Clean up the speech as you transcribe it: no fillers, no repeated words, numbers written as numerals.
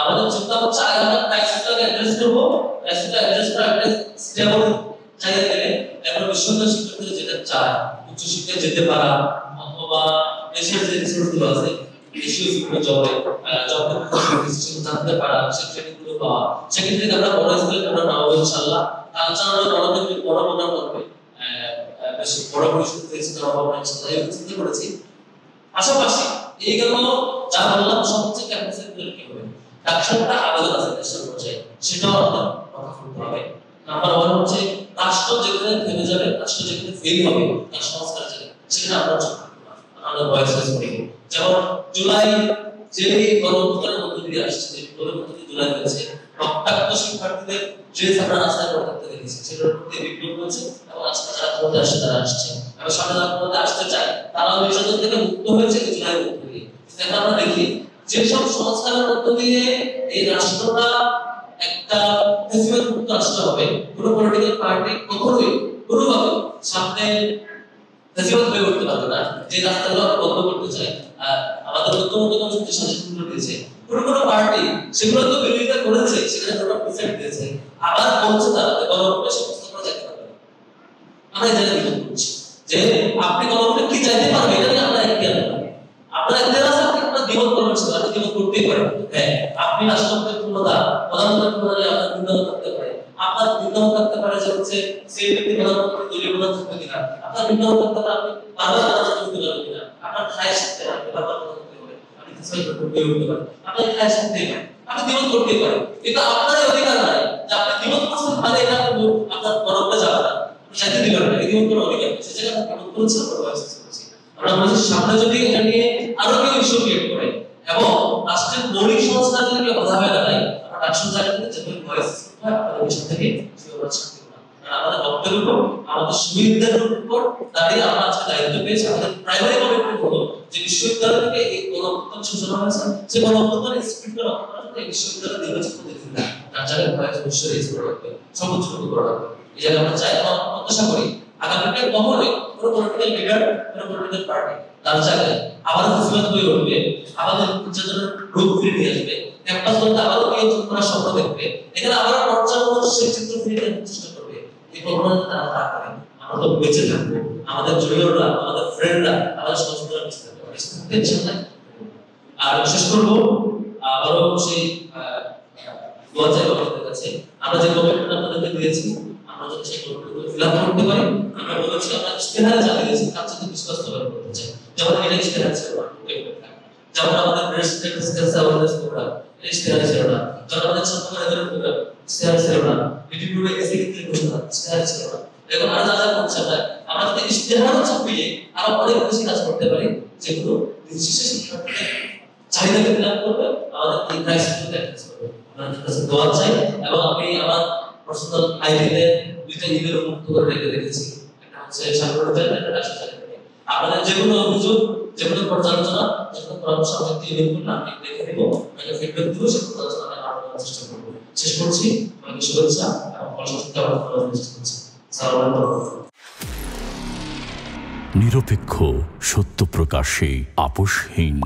আমাদের চিন্তা হচ্ছে আগে আমরা ক্রাইসিসটাকে অ্যাড্রেস করব, ক্রাইসিসটা অ্যাড্রেস করা একটা স্টেবল জায়গা থেকে আমরা বিশ্ববিদ্যালয় শিক্ষার্থীরা যেটা চায় উচ্চশিক্ষায় যেতে পারা অথবা দেশের যে রিসোর্সগুলো আছে দেশীয় স্কুলে জবে জানতে পারা সেই ট্রেনিংগুলো পাওয়া সেক্ষেত্রে আমরা বড় স্কুলে আমরা নাও ইনশাআল্লাহ কালচারাল বড় প্রোগ্রাম করবে বেশি বড় পরিসরে ফেসিতে আমরা ইনশাআল্লাহ এই চিন্তা করেছি। পাশাপাশি এই গেল যা বললাম সবচেয়ে ক্যাম্পাসের কি হবে ডাকশনটা আবেদন আছে দেশের পর্যায়ে সেটাও আমাদের কথা বলতে হবে। নাম্বার 1 হচ্ছে রাষ্ট্র যেখানে থেমে যাবে, রাষ্ট্র যেখানে ফেল হবে তার সংস্কার সেখানে আমরা আমরা ভয়েস রেজ করি। যেমন জুলাই যে গণঅভ্যুত্থানের মধ্য দিয়ে আসছে, যে গণঅভ্যুত্থান জুলাই হয়েছে রক্তাক্ত শিক্ষার্থীদের ড্রেস আমরা রাস্তায় পড়ে থাকতে দেখেছি, সেটার প্রতি বিপ্লব হয়েছে এবং আজকে যারা পড়তে আসছে তারা আসছে এবং সামনে যারা পড়তে আসতে চায় তারাও নির্যাতন থেকে মুক্ত হয়েছে জুলাই মধ্য দিয়ে। এখন আমরা দেখি যেসব সংস্কারের মধ্য দিয়ে এই রাষ্ট্রটা একটা ফেসিবাদ মুক্ত রাষ্ট্র হবে, কোনো পলিটিক্যাল পার্টি কখনোই কোনোভাবে সামনে ফেসিবাদ হয়ে উঠতে পারবে না। যে রাস্তাগুলো বন্ধ করতে চাই আমাদের ঐক্যবদ্ধ যে শাসনগুলো দিয়েছে কোনো পার্টি সেগুলো তো বিরোধিতা করেছে, সেখানে কোনো ডিসাইড দিয়েছে আবার বলছে তারা গণভোটে সমস্ত করা যেতে পারে। আমরা এই জায়গায় বিরোধ করছি যে আপনি গণভোটে কি চাইতে পারবেন এটা নিয়ে আমরা একই আলাদা আপনার একদের আছে আপনি আপনার দ্বিমত করবেন, সেটা আপনি দ্বিমত করতেই পারেন। হ্যাঁ আপনি রাষ্ট্রপতির ক্ষমতা প্রধানমন্ত্রীর ক্ষমতা আপনার দ্বিমত থাকতে পারে, আপনার দ্বিমত থাকতে পারে যে হচ্ছে সেই ব্যক্তি প্রধানমন্ত্রী দলীয় প্রধান থাকবে কিনা, আপনার দ্বিমত থাকতে পারে আপনি বারবার প্রধানমন্ত্রী হতে পারবেন কিনা, আপনার খায় শিখতে আপনি বারবার প্রধানমন্ত্রী হবে, আপনি কিছু করতে উঠতে পারেন, আপনার খায় শিখতেই পারেন, আপনি দ্বিমত করতেই পারেন, কিন্তু আপনার অধিকার নাই যে আপনি দ্বিমত করছেন মানে এটা আপনার গণভোটে যাবে না, চাইতে দিবেন না, এই দ্বিমত করার অধিকার নেই। সে জায়গায় আপনি দ্বিমত করেছেন আমরা বলছি সামনে যদি এটা নিয়ে আরো কেউ ইস্যু ক্রিয়েট করে এবং রাষ্ট্রের মৌলিক সংস্কার যদি কেউ বাধা হয়ে দাঁড়ায় আমরা রাষ্ট্র জায়গা থেকে যেভাবে ভয়েস হয় আমাদের দেশ থেকে সেভাবে শান্তি না, কারণ আমাদের রক্তের উপর আমাদের সুবিধার উপর দাঁড়িয়ে আমরা আজকে দায়িত্ব পেয়েছি। আমাদের প্রাইমারি কমিটমেন্ট হলো যে বিশ্ববিদ্যালয় থেকে এই গণঅভ্যুত্থান সূচনা হয়েছে, যে গণঅভ্যুত্থান স্পিরিট রক্ষা করার জন্য বিশ্ববিদ্যালয় নির্বাচিত প্রতিনিধি তার জায়গায় ভয়েস অবশ্যই রেজ করে রাখবে, সর্বোচ্চ করে রাখবে। এই জায়গায় আমরা চাই আমরা প্রত্যাশা করি আগামীতে কখনোই কোনো পলিটিক্যাল লিডার কোনো পলিটিক্যাল পার্টি তার জায়গায় আবার ফেসিবাদ হয়ে উঠবে, আমাদের নির্যাতনের রূপ ফিরে নিয়ে আসবে, ক্যাম্পাসগুলোতে আবারও নিয়ন্ত্রণ করার স্বপ্ন দেখবে, এখানে আবারও পর্যালোচনা সেই চিত্র ফিরে আনার চেষ্টা করবে। এই প্রবণতা তারা না করে আমরা তো বেঁচে থাকবো, আমাদের জুনিয়ররা আমাদের ফ্রেন্ডরা আমাদের সচেতনতা টেনশন নাই। আর শেষ করবো আবারও সেই দোয়া চাই আপনাদের কাছে, আমরা যে কমিটমেন্ট আপনাদেরকে দিয়েছি আমরা যদি সেই কমিটমেন্ট ফিল আপ করতে পারি, আমরা বলেছি আমরা ইস্তেহার জারি দিয়েছি কাজ যদি বিশ্বস্ত করতে চাই, যেমন এটা ইস্তেহার ছিল না, যেমন আমাদের ব্রেস্ট ক্যান্সার অ্যাওয়ারনেস প্রোগ্রাম ইস্তেহার ছিল না, যেমন আমাদের ছাত্রদের প্রোগ্রাম ইস্তেহার ছিল না, ডিটিপিউ এসে কিন্তু ঘোষণা ইস্তেহার ছিল না। এখন আমরা যা যা করছি আমরা যদি ইস্তেহার ছাপিয়ে আরো অনেক বেশি কাজ করতে পারি যেগুলো বিশেষ শিক্ষার্থীদের চাহিদাকে ফিল আপ করবে, আমাদের এই ক্রাইসিসকে অ্যাড্রেস করবে। আপনাদের কাছে দোয়া চাই এবং আমি আমার পার্সোনাল আইডিতে দুইটা ইমেল মুক্ত করে রেখেছি, একটা হচ্ছে সার্ভার একটা ডাটা চাইতে আপনাদের যেগুলো অভিযোগ যেগুলো পর্যালোচনা যেগুলো পরামর্শ আমাকে ইমেল করলে আমি দেখে দেব, একটা ফিডব্যাক দিব, সেই পর্যালোচনা আমি আরো করার চেষ্টা করব। শেষ করছি আপনাকে শুভেচ্ছা এবং অসংখ্য ধন্যবাদ চেষ্টা করছি। আসসালামু আলাইকুম। নিরপেক্ষ, সত্য প্রকাশে আপোষহীন।